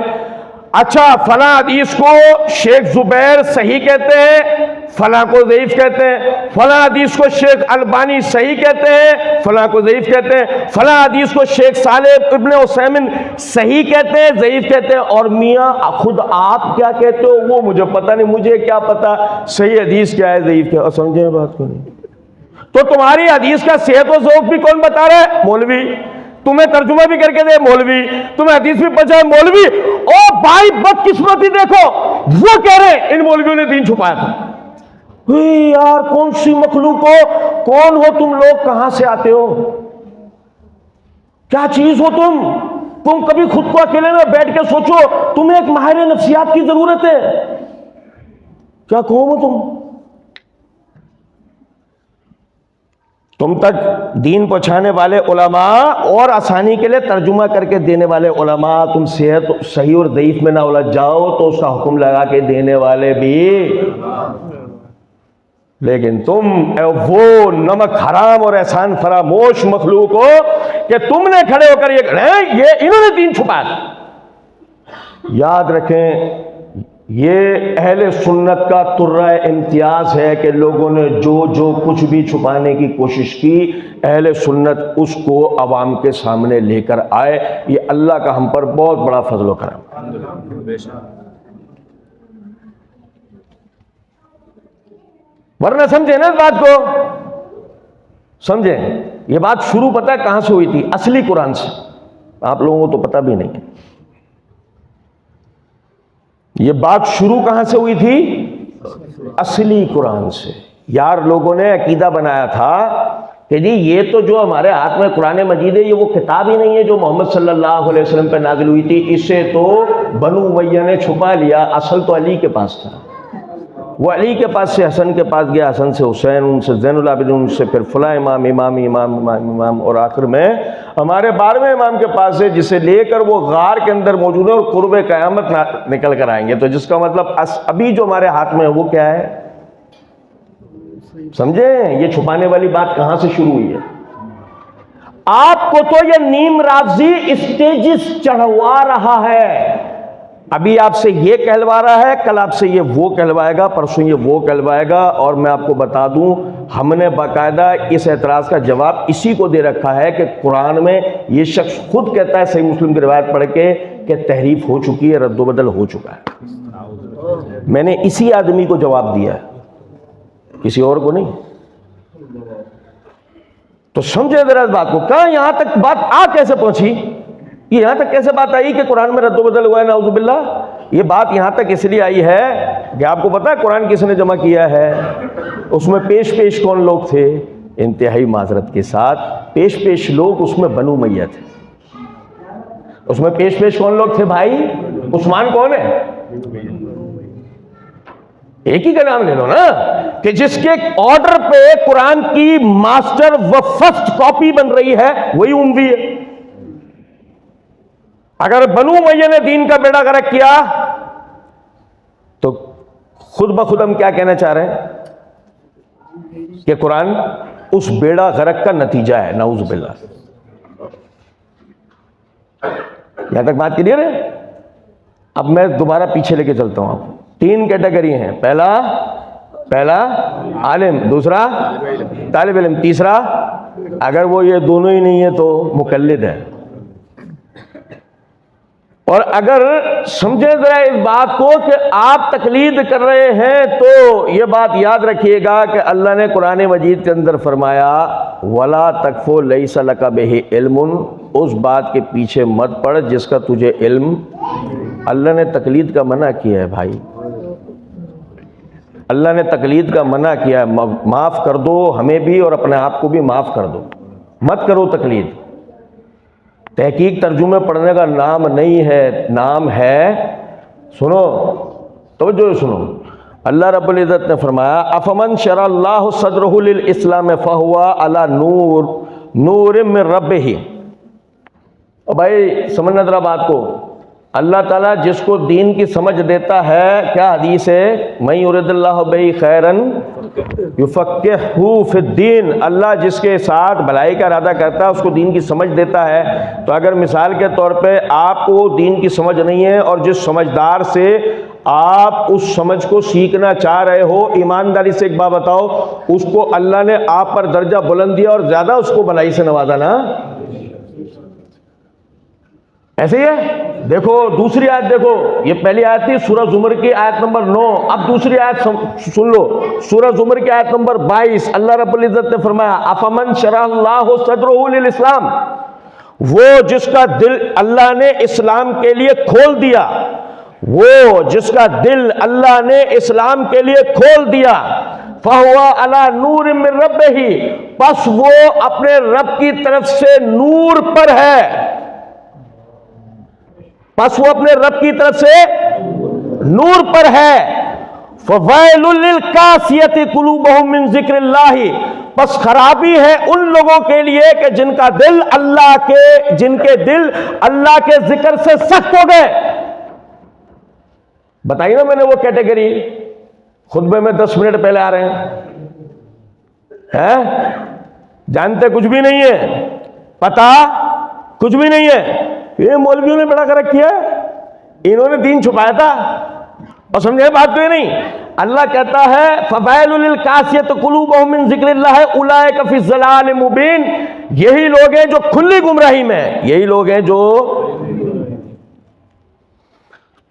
اچھا فلاں حدیث کو شیخ زبیر صحیح کہتے ہیں, فلاں کو ضعیف کہتے ہیں. فلاں حدیث کو شیخ البانی صحیح کہتے ہیں, فلاں کو ضعیف کہتے ہیں. فلاں حدیث کو شیخ صالح ابن عثیمین صحیح کہتے ہیں, ضعیف کہتے ہیں. اور میاں خود آپ کیا کہتے ہو وہ مجھے پتہ نہیں, مجھے کیا پتہ صحیح حدیث کیا ہے ضعیف کیا ہے. اور سمجھیں بات کو نہیں, تو تمہاری حدیث کا صحت و ذوق بھی کون بتا رہا ہے؟ مولوی. تمہیں ترجمہ بھی کر کے دے مولوی, تمہیں حدیث بھی پہنچائے مولوی. او بھائی بدقسمتی دیکھو, وہ کہہ رہے ہیں ان مولویوں نے دین چھپایا تھا. یار کون سی مخلوق ہو, کون ہو تم لوگ, کہاں سے آتے ہو, کیا چیز ہو تم کبھی خود کو اکیلے میں بیٹھ کے سوچو, تمہیں ایک ماہر نفسیات کی ضرورت ہے. کیا قوم ہو تم تک دین پہنچانے والے علماء اور آسانی کے لیے ترجمہ کر کے دینے والے علماء. تم صحت صحیح اور ضعیف میں نہ الجھ جاؤ تو اس کا حکم لگا کے دینے والے بھی. لیکن تم وہ نمک حرام اور احسان فراموش مخلوق ہو کہ تم نے کھڑے ہو کر یہ انہوں نے دین چھپایا تھا. یاد رکھیں, یہ اہل سنت کا ترہ امتیاز ہے کہ لوگوں نے جو کچھ بھی چھپانے کی کوشش کی, اہل سنت اس کو عوام کے سامنے لے کر آئے. یہ اللہ کا ہم پر بہت بڑا فضل و کرم. ورنہ سمجھیں نا اس بات کو, سمجھیں یہ بات شروع پتہ ہے کہاں سے ہوئی تھی؟ اصلی قرآن سے. آپ لوگوں کو تو پتہ بھی نہیں ہے یہ بات شروع کہاں سے ہوئی تھی. اصلی قرآن سے. یار لوگوں نے عقیدہ بنایا تھا کہ جی یہ تو جو ہمارے ہاتھ میں قرآن مجید ہے یہ وہ کتاب ہی نہیں ہے جو محمد صلی اللہ علیہ وسلم پہ نازل ہوئی تھی, اسے تو بنو امیہ نے چھپا لیا. اصل تو علی کے پاس تھا. وہ علی کے پاس سے حسن کے پاس گیا, حسن سے حسین, ان سے زین العابدین, ان سے پھر فلاں امام اور آخر میں ہمارے 12ویں امام کے پاس ہے, جسے لے کر وہ غار کے اندر موجود ہے اور قرب قیامت نکل کر آئیں گے. تو جس کا مطلب ابھی جو ہمارے ہاتھ میں ہے وہ کیا ہے؟ سمجھیں یہ چھپانے والی بات کہاں سے شروع ہوئی ہے. آپ کو تو یہ نیم رافضی اسٹیجز چڑھوا رہا ہے. ابھی آپ سے یہ کہلوا رہا ہے, کل آپ سے یہ وہ کہلوائے گا, پرسوں یہ وہ کہلوائے گا. اور میں آپ کو بتا دوں, ہم نے باقاعدہ اس اعتراض کا جواب اسی کو دے رکھا ہے کہ قرآن میں یہ شخص خود کہتا ہے صحیح مسلم کی روایت پڑھ کے کہ تحریف ہو چکی ہے, رد و بدل ہو چکا ہے. میں نے اسی آدمی کو جواب دیا ہے, کسی اور کو نہیں. تو سمجھے ذرا اس بات کو, کہاں یہاں تک بات آ کیسے پہنچی, یہاں تک کیسے بات آئی کہ قرآن میں رد و بدل ہوا ہے؟ نعوذ باللہ. یہ بات یہاں تک اس لیے آئی ہے کہ آپ کو پتا ہے قرآن کس نے جمع کیا ہے, اس میں پیش کون لوگ تھے؟ انتہائی معذرت کے ساتھ پیش لوگ اس میں بنو امیہ تھے. اس میں پیش کون لوگ تھے بھائی؟ عثمان کون ہے؟ ایک ہی کا نام لے لو نا, کہ جس کے آرڈر پہ قرآن کی ماسٹر و فرسٹ کاپی بن رہی ہے وہی اموی ہے. اگر بنو امیہ نے دین کا بیڑا غرق کیا تو خود بخود ہم کیا کہنا چاہ رہے ہیں کہ قرآن اس بیڑا غرق کا نتیجہ ہے، نعوذ باللہ۔ یہاں تک بات کلیئر ہے؟ اب میں دوبارہ پیچھے لے کے چلتا ہوں۔ آپ 3 کیٹیگری ہیں، پہلا عالم، دوسرا طالب علم، تیسرا اگر وہ یہ دونوں ہی نہیں ہے تو مقلد ہے۔ اور اگر سمجھیں ذرا اس بات کو کہ آپ تقلید کر رہے ہیں تو یہ بات یاد رکھیے گا کہ اللہ نے قرآن مجید کے اندر فرمایا وَلَا تَقْفُ لَيْسَ لَكَ بِهِ عِلْمٌ، اس بات کے پیچھے مت پڑ جس کا تجھے علم۔ اللہ نے تقلید کا منع کیا ہے بھائی، اللہ نے تقلید کا منع کیا ہے۔ معاف کر دو ہمیں بھی اور اپنے آپ کو بھی معاف کر دو، مت کرو تقلید۔ تحقیق ترجمے پڑھنے کا نام نہیں ہے، نام ہے، سنو توجہ سنو، اللہ رب العزت نے فرمایا افمن شرع اللہ صدرہ للاسلام فہو علی نور من ربہ۔ اور بھائی سمجھنا ذرا بات کو، اللہ تعالیٰ جس کو دین کی سمجھ دیتا ہے، کیا حدیث ہے، من یرد اللہ بہ خیرا یفقہہ فی الدین، اللہ جس کے ساتھ بھلائی کا ارادہ کرتا ہے اس کو دین کی سمجھ دیتا ہے۔ تو اگر مثال کے طور پہ آپ کو دین کی سمجھ نہیں ہے اور جس سمجھدار سے آپ اس سمجھ کو سیکھنا چاہ رہے ہو، ایمانداری سے ایک بات بتاؤ، اس کو اللہ نے آپ پر درجہ بلند دیا اور زیادہ اس کو بھلائی سے نوازا نا؟ ایسے ہی ہے؟ دیکھو دوسری آیت دیکھو، یہ پہلی آیت تھی سورہ زمر کی آیت نمبر 9، اب دوسری آیت سن لو، سورہ زمر کی آیت نمبر 22، اللہ رب العزت نے فرمایا افمن شرع اللہ صدرہ للاسلام، وہ جس کا دل اللہ نے اسلام کے لیے کھول دیا، وہ جس کا دل اللہ نے اسلام کے لیے کھول دیا، فہو علی نور من ربہ، پس وہ اپنے رب کی طرف سے نور پر ہے، پس وہ اپنے رب کی طرف سے نور پر ہے۔ فَوَيْلٌ لِلْقَاسِيَةِ قُلُوبُهُم مِّن ذِكْرِ اللَّهِ، پس خرابی ہے ان لوگوں کے لیے کہ جن کے دل اللہ کے ذکر سے سخت ہو گئے۔ بتائیے نا، میں نے وہ کیٹیگری خطبے میں 10 منٹ پہلے آ رہے ہیں، جانتے کچھ بھی نہیں ہے، پتہ کچھ بھی نہیں ہے، یہ مولویوں نے بڑا کرک کیا ہے، انہوں نے دین چھپایا تھا، اور سمجھے بات تو یہ نہیں۔ اللہ کہتا ہے فَوَيْلٌ لِلْقَاسِيَةِ قُلُوبُهُم مِّن ذِكْرِ اللَّهِ أُولَٰئِكَ فِي ضَلَالٍ مُّبِينٍ، یہی لوگ ہیں جو کھلی گمراہی میں، یہی لوگ ہیں جو،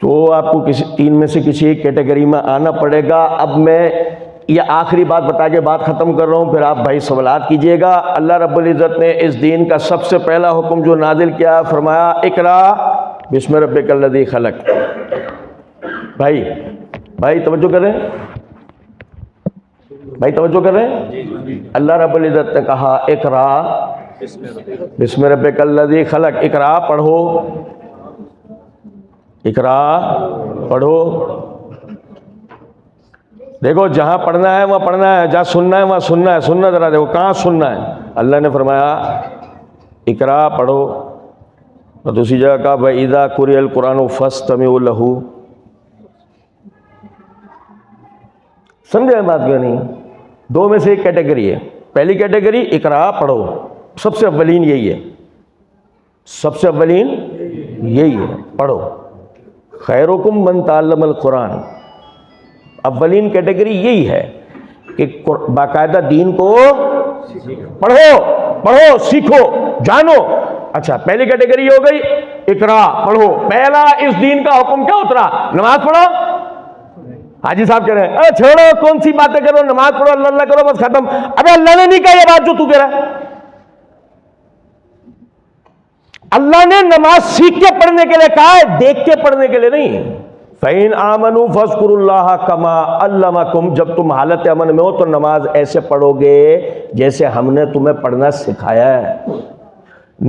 تو آپ کو کسی 3 میں سے کسی ایک کیٹیگری میں آنا پڑے گا۔ اب میں یہ آخری بات بتا کے بات ختم کر رہا ہوں، پھر آپ بھائی سوالات کیجئے گا۔ اللہ رب العزت نے اس دین کا سب سے پہلا حکم جو نازل کیا، فرمایا اقرا بسم ربک الذی خلق۔ بھائی توجہ کریں، بھائی توجہ کریں، اللہ رب العزت نے کہا اقرا بسم ربک الذی خلق، اقرا پڑھو، اقرا پڑھو۔ دیکھو جہاں پڑھنا ہے وہاں پڑھنا ہے، جہاں سننا ہے وہاں سننا ہے، سننا ذرا دیکھو کہاں سننا ہے۔ اللہ نے فرمایا اقرا پڑھو، اور دوسری جگہ کہا وَإِذَا قُرِئَ الْقُرْآنُ فَاسْتَمِعُوا لَهُ۔ سمجھے بات کیوں نہیں؟ 2 میں سے ایک کیٹیگری ہے، پہلی کیٹیگری اقرا پڑھو، سب سے اولین یہی ہے، سب سے اولین یہی ہے، پڑھو۔ خیرکم من تعلم القرآن، اولین کیٹیگری یہی ہے کہ باقاعدہ دین کو پڑھو، سیکھو، جانو۔ اچھا پہلی کیٹیگری ہو گئی اقرا پڑھو، پہلا اس دین کا حکم کیا اترا؟ نماز پڑھو۔ حاجی صاحب کہہ رہے ہیں چھوڑو کون سی باتیں کرو، نماز پڑھو، اللہ اللہ کرو، بس ختم۔ ابے اللہ نے نہیں کہا یہ بات جو تو کہہ رہا ہے، اللہ نے نماز سیکھ کے پڑھنے کے لیے کہا ہے، دیکھ کے پڑھنے کے لیے نہیں۔ فَإِنْ آمَنُوا فَاذْكُرُوا اللَّهَ كَمَا عَلَّمَكُمْ، جب تم حالت امن میں ہو تو نماز ایسے پڑھو گے جیسے ہم نے تمہیں پڑھنا سکھایا ہے۔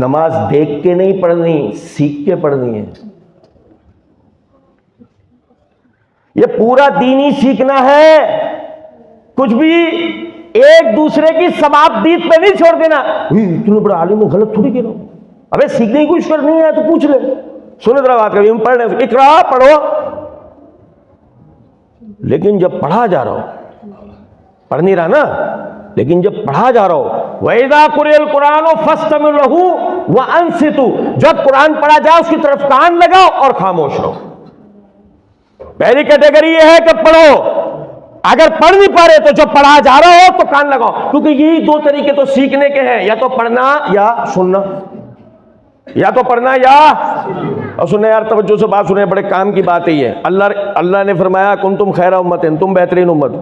نماز دیکھ کے نہیں پڑھنی، سیکھ کے پڑھنی ہے۔ یہ پورا دین ہی سیکھنا ہے، کچھ بھی ایک دوسرے کی سباب دید پہ نہیں چھوڑ دینا۔ اتنے بڑا عالم ہو، غلط تھوڑی کہہ رہا ہوں، ابے سیکھنے کی کوشش کرنی ہے تو پوچھ لے۔ سنو ذرا بات کبھی ہم پڑھ رہے ہیں، اقرا پڑھو، لیکن جب پڑھا جا رہا ہو، پڑھ نہیں رہا نا، لیکن جب پڑھا جا رہا ہو، وَإِذَا قُرِئَ الْقُرْآنُ فَاسْتَمِعُوا لَهُ وَأَنصِتُوا، جب قرآن پڑھا جائے اس کی طرف کان لگاؤ اور خاموش رہو۔ پہلی کیٹیگری یہ ہے کہ پڑھو، اگر پڑھ نہیں پا رہے تو جب پڑھا جا رہا ہو تو کان لگاؤ، کیونکہ یہی دو طریقے تو سیکھنے کے ہیں، یا تو پڑھنا یا سننا، یا تو پڑھنا یا اور سننا۔ یار توجہ سے بات سنیں، بڑے کام کی بات ہی ہے۔ اللہ نے فرمایا کنتم خیر امت، تم بہترین امت۔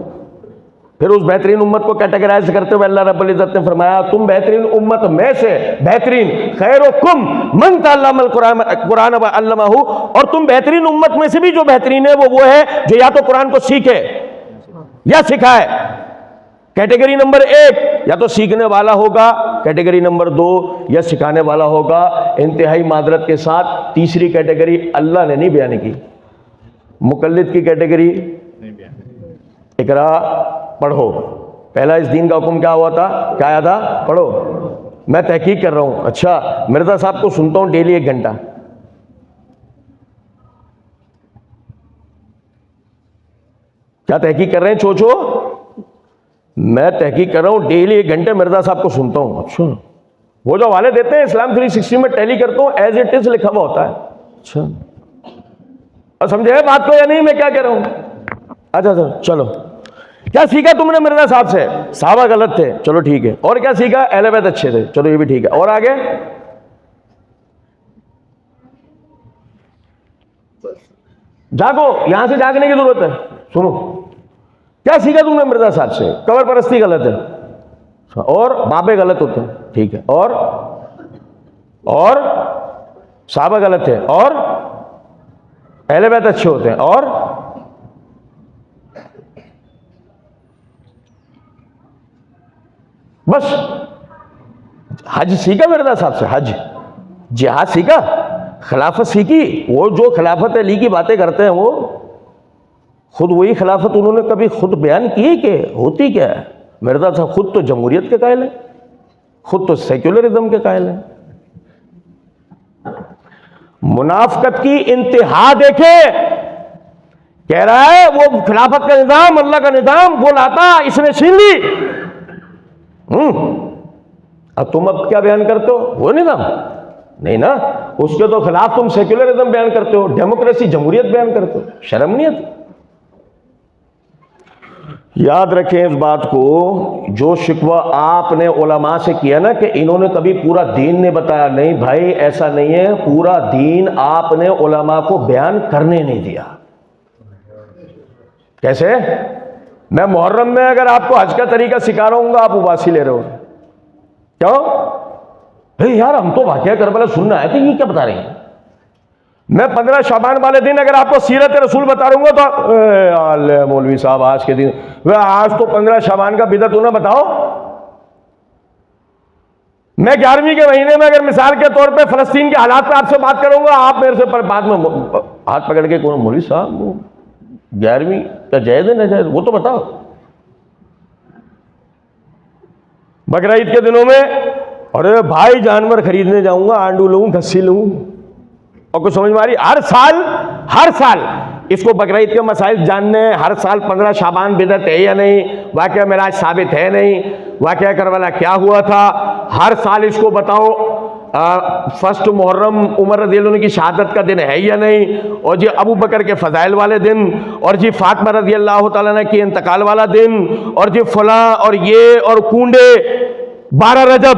پھر اس بہترین امت کو کیٹیگرائز کرتے ہوئے اللہ رب العزت نے فرمایا تم بہترین امت میں سے بہترین، خیرکم من تعلم القرآن وعلمہ، اور تم بہترین امت میں سے بھی جو بہترین ہے وہ ہے جو یا تو قرآن کو سیکھے یا سکھائے۔ کیٹیگری نمبر 1 یا تو سیکھنے والا ہوگا، کیٹیگری نمبر 2 یا سکھانے والا ہوگا۔ انتہائی معذرت کے ساتھ تیسری کیٹیگری اللہ نے نہیں بیان کی، مقلد کی کیٹیگری اقرا، پڑھو۔ پہلا اس دین کا حکم کیا ہوا تھا، کیا آیا تھا، پڑھو۔ میں تحقیق کر رہا ہوں، اچھا مرزا صاحب کو سنتا ہوں ڈیلی 1 گھنٹہ، کیا تحقیق کر رہے ہیں چوچو؟ میں تحقیق کر رہا ہوں ڈیلی 1 گھنٹے مرزا صاحب کو سنتا ہوں۔ اچھا وہ جو حوالے دیتے ہیں اسلام 360 میں ٹیلی کرتا ہوں، ایز اٹ از لکھا ہوا ہوتا ہے۔ اچھا اور سمجھے بات کو یا نہیں میں کیا کہہ رہا ہوں؟ اچھا چلو، کیا سیکھا تم نے مرزا صاحب سے؟ صحابہ غلط تھے، چلو ٹھیک ہے۔ اور کیا سیکھا؟ اہل بیت اچھے تھے، چلو یہ بھی ٹھیک ہے۔ اور آگے جاگو، یہاں سے جاگنے کی ضرورت ہے۔ سنو کیا سیکھا تم نے مرزا صاحب سے؟ قبر پرستی غلط ہے، اور بابے غلط ہوتے ہیں، ٹھیک ہے، اور صحابہ غلط ہے، اور اہل بیت اچھے ہوتے ہیں، اور بس حج سیکھا مرزا صاحب سے؟ حج، جہاد سیکھا، خلافت سیکھی؟ وہ جو خلافت علی کی باتیں کرتے ہیں وہ خود وہی خلافت انہوں نے کبھی خود بیان کی کہ ہوتی کیا ہے؟ مرزا صاحب خود تو جمہوریت کے قائل ہیں، خود تو سیکولرزم کے قائل ہیں۔ منافقت کی انتہا دیکھے، کہہ رہا ہے وہ خلافت کا نظام، اللہ کا نظام وہ لاتا، اس نے چھین لی۔ اب تم اب کیا بیان کرتے ہو؟ وہ نظام نہیں نا، اس کے تو خلاف تم سیکولرزم بیان کرتے ہو، ڈیموکریسی، جمہوریت بیان کرتے ہو، شرم نہیں آتی؟ یاد رکھیں اس بات کو، جو شکوہ آپ نے علماء سے کیا نا کہ انہوں نے کبھی پورا دین نہیں بتایا، نہیں بھائی ایسا نہیں ہے، پورا دین آپ نے علماء کو بیان کرنے نہیں دیا۔ کیسے؟ میں محرم میں اگر آپ کو حج کا طریقہ سکھا رہا ہوں گا، آپ اباسی لے رہے ہو، کیوں؟ یار ہم تو واقعہ کربلا سننا ہے، تو یہ کیا بتا رہے ہیں؟ میں 15 شعبان والے دن اگر آپ کو سیرت رسول بتا رہا ہوں گا تو مولوی صاحب آج کے دن، آج تو 15 شعبان کا بدعت ہونا، بتاؤ۔ میں 11ویں کے مہینے میں اگر مثال کے طور پہ فلسطین کے حالات پہ آپ سے بات کروں گا، آپ میرے سے بعد میں ہاتھ پکڑ کے کون مولوی صاحب وہ 11ویں کیا جائز ہے ناجائز، وہ تو بتاؤ۔ بقرعید کے دنوں میں ارے بھائی جانور خریدنے جاؤں گا، آنڈو لوں، گھسی لوں، اور کچھ سمجھ میں آ رہی؟ ہر سال اس کو بقرعید کے مسائل جاننے ہیں، ہر سال 15 شعبان بدعت ہے یا نہیں، واقعہ معراج ثابت ہے نہیں، واقعہ کربلا کیا ہوا تھا، ہر سال اس کو بتاؤ۔ فرسٹ محرم عمر رضی اللہ عنہ کی شہادت کا دن ہے یا نہیں، اور جی ابو بکر کے فضائل والے دن، اور جی فاطمہ رضی اللہ تعالیٰ عنہ کی انتقال والا دن، اور جی فلاں اور یہ اور کنڈے 12 رجب۔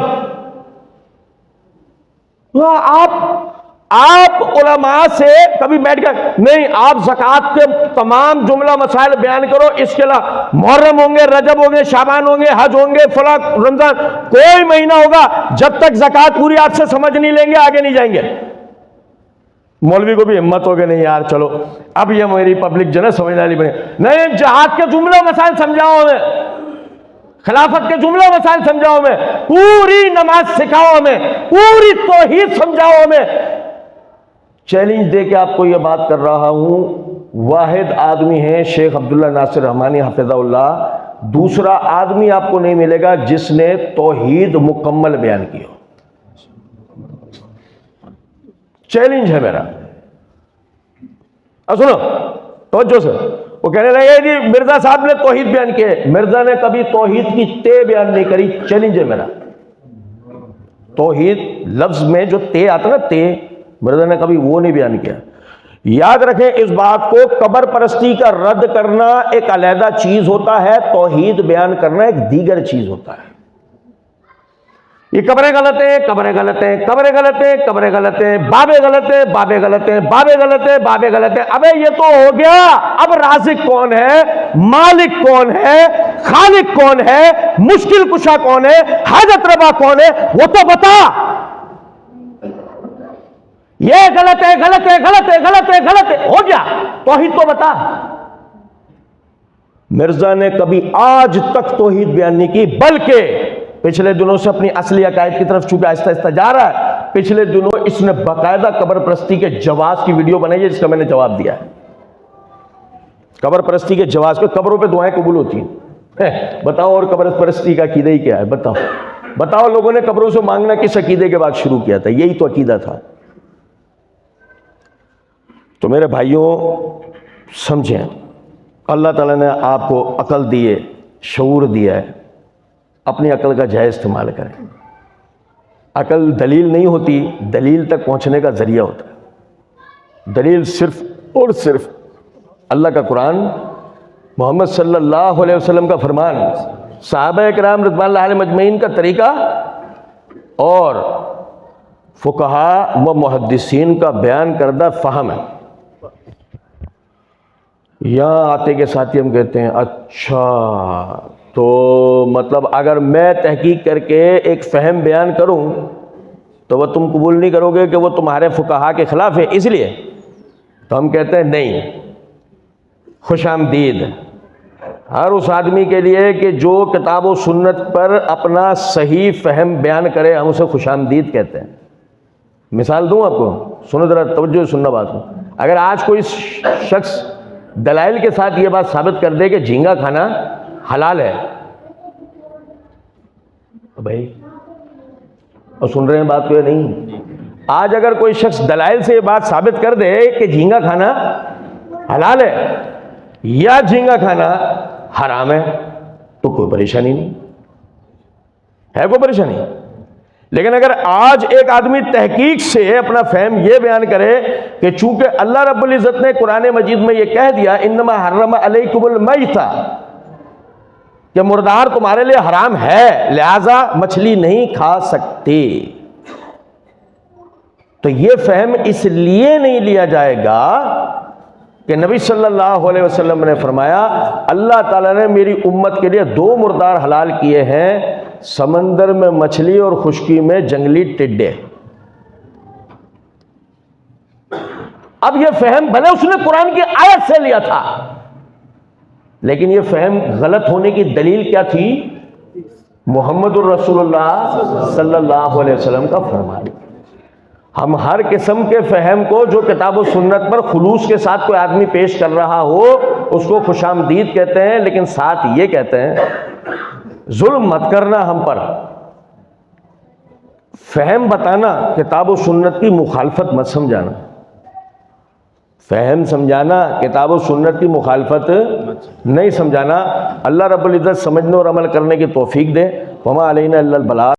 آپ علماء سے کبھی بیٹھ کر نہیں، آپ زکوٰۃ کے تمام جملہ مسائل بیان کرو، اس کے علاوہ محرم ہوں گے، رجب ہوں گے، شعبان ہوں گے، حج ہوں گے، فلاں رمضان، کوئی مہینہ ہوگا جب تک زکوٰۃ پوری آپ سے سمجھ نہیں لیں گے آگے نہیں جائیں گے۔ مولوی کو بھی ہمت ہوگی نہیں یار چلو اب یہ میری پبلک جو ہے سمجھنے والی بنے، نہیں جہاد کے جملہ مسائل سمجھاؤ ہمیں، خلافت کے جملہ مسائل سمجھاؤ ہمیں، پوری نماز سکھاؤ ہمیں، پوری توحید سمجھاؤ ہمیں۔ چیلنج دے کے آپ کو یہ بات کر رہا ہوں، واحد آدمی ہے شیخ عبداللہ ناصر رحمانی حفظہ اللہ، دوسرا آدمی آپ کو نہیں ملے گا جس نے توحید مکمل بیان کی ہو۔ چیلنج ہے میرا، سنو توجہ سے، وہ کہنے لگے جی مرزا صاحب نے توحید بیان کی ہے. مرزا نے کبھی توحید کی تے بیان نہیں کری. چیلنج ہے میرا. توحید لفظ میں جو تے آتا نا تے, مرزا نے کبھی وہ نہیں بیان کیا. یاد رکھیں اس بات کو, قبر پرستی کا رد کرنا ایک علیحدہ چیز ہوتا ہے, توحید بیان کرنا ایک دیگر چیز ہوتا ہے. یہ قبریں غلط ہیں, قبریں غلط ہیں, قبریں غلط ہیں, قبریں غلط ہیں, بابے غلط ہیں, بابے غلط ہیں, بابے غلط ہیں, بابے غلط ہیں. ابے یہ تو ہو گیا, اب رازق کون ہے, مالک کون ہے, خالق کون ہے, مشکل کشا کون ہے, حاجت روا کون ہے, وہ تو بتا. یہ غلط ہے, غلط ہے, غلط ہے, غلط ہے, غلط ہے, ہو گیا, توحید تو بتا. مرزا نے کبھی آج تک توحید بیان نہیں کی, بلکہ پچھلے دنوں سے اپنی اصلی عقائد کی طرف چونکہ آہستہ آہستہ جا رہا ہے, پچھلے دنوں اس نے باقاعدہ قبر پرستی کے جواز کی ویڈیو بنائی ہے, جس کا میں نے جواب دیا ہے. قبر پرستی کے جواز پہ, قبروں پہ دعائیں قبول ہوتی ہیں. بتاؤ اور قبر پرستی کا عقیدہ ہی کیا ہے؟ بتاؤ لوگوں نے قبروں سے مانگنا کس عقیدے کے بعد شروع کیا تھا؟ یہی تو عقیدہ تھا. تو میرے بھائیوں سمجھیں, اللہ تعالیٰ نے آپ کو عقل دی ہے, شعور دیا ہے, اپنی عقل کا جائز استعمال کریں. عقل دلیل نہیں ہوتی, دلیل تک پہنچنے کا ذریعہ ہوتا ہے. دلیل صرف اور صرف اللہ کا قرآن, محمد صلی اللہ علیہ وسلم کا فرمان, صحابہ کرام رضوان اللہ علیہم اجمعین کا طریقہ, اور فقہاء و محدثین کا بیان کردہ فہم ہے. یہاں آتے کے ساتھ ہی ہم کہتے ہیں اچھا تو مطلب اگر میں تحقیق کر کے ایک فہم بیان کروں تو وہ تم قبول نہیں کرو گے کہ وہ تمہارے فقہاء کے خلاف ہے, اس لیے تو ہم کہتے ہیں نہیں, خوش آمدید ہر اس آدمی کے لیے کہ جو کتاب و سنت پر اپنا صحیح فہم بیان کرے, ہم اسے خوش آمدید کہتے ہیں. مثال دوں آپ کو, سنو ذرا توجہ سے سننا بات کو. اگر آج کوئی شخص دلائل کے ساتھ یہ بات ثابت کر دے کہ جھینگا کھانا حلال ہے, بھائی اور سن رہے ہیں بات کو یا نہیں؟ آج اگر کوئی شخص دلائل سے یہ بات ثابت کر دے کہ جھینگا کھانا حلال ہے یا جھینگا کھانا حرام ہے, تو کوئی پریشانی نہیں ہے, کوئی پریشانی. لیکن اگر آج ایک آدمی تحقیق سے اپنا فہم یہ بیان کرے کہ چونکہ اللہ رب العزت نے قرآن مجید میں یہ کہہ دیا انما حرم علیکم المیتہ, کہ مردار تمہارے لیے حرام ہے, لہذا مچھلی نہیں کھا سکتے, تو یہ فہم اس لیے نہیں لیا جائے گا کہ نبی صلی اللہ علیہ وسلم نے فرمایا اللہ تعالیٰ نے میری امت کے لیے 2 مردار حلال کیے ہیں, سمندر میں مچھلی اور خشکی میں جنگلی ٹڈے. اب یہ فہم بھلے اس نے قرآن کی آیت سے لیا تھا, لیکن یہ فہم غلط ہونے کی دلیل کیا تھی؟ محمد الرسول اللہ صلی اللہ علیہ وسلم کا فرمان. ہم ہر قسم کے فہم کو جو کتاب و سنت پر خلوص کے ساتھ کوئی آدمی پیش کر رہا ہو اس کو خوش آمدید کہتے ہیں, لیکن ساتھ یہ کہتے ہیں ظلم مت کرنا ہم پر. فہم بتانا, کتاب و سنت کی مخالفت مت سمجھانا. فہم سمجھانا, کتاب و سنت کی مخالفت نہیں سمجھانا. اللہ رب العزت سمجھنے اور عمل کرنے کی توفیق دے. وما علینا الا البلاغ.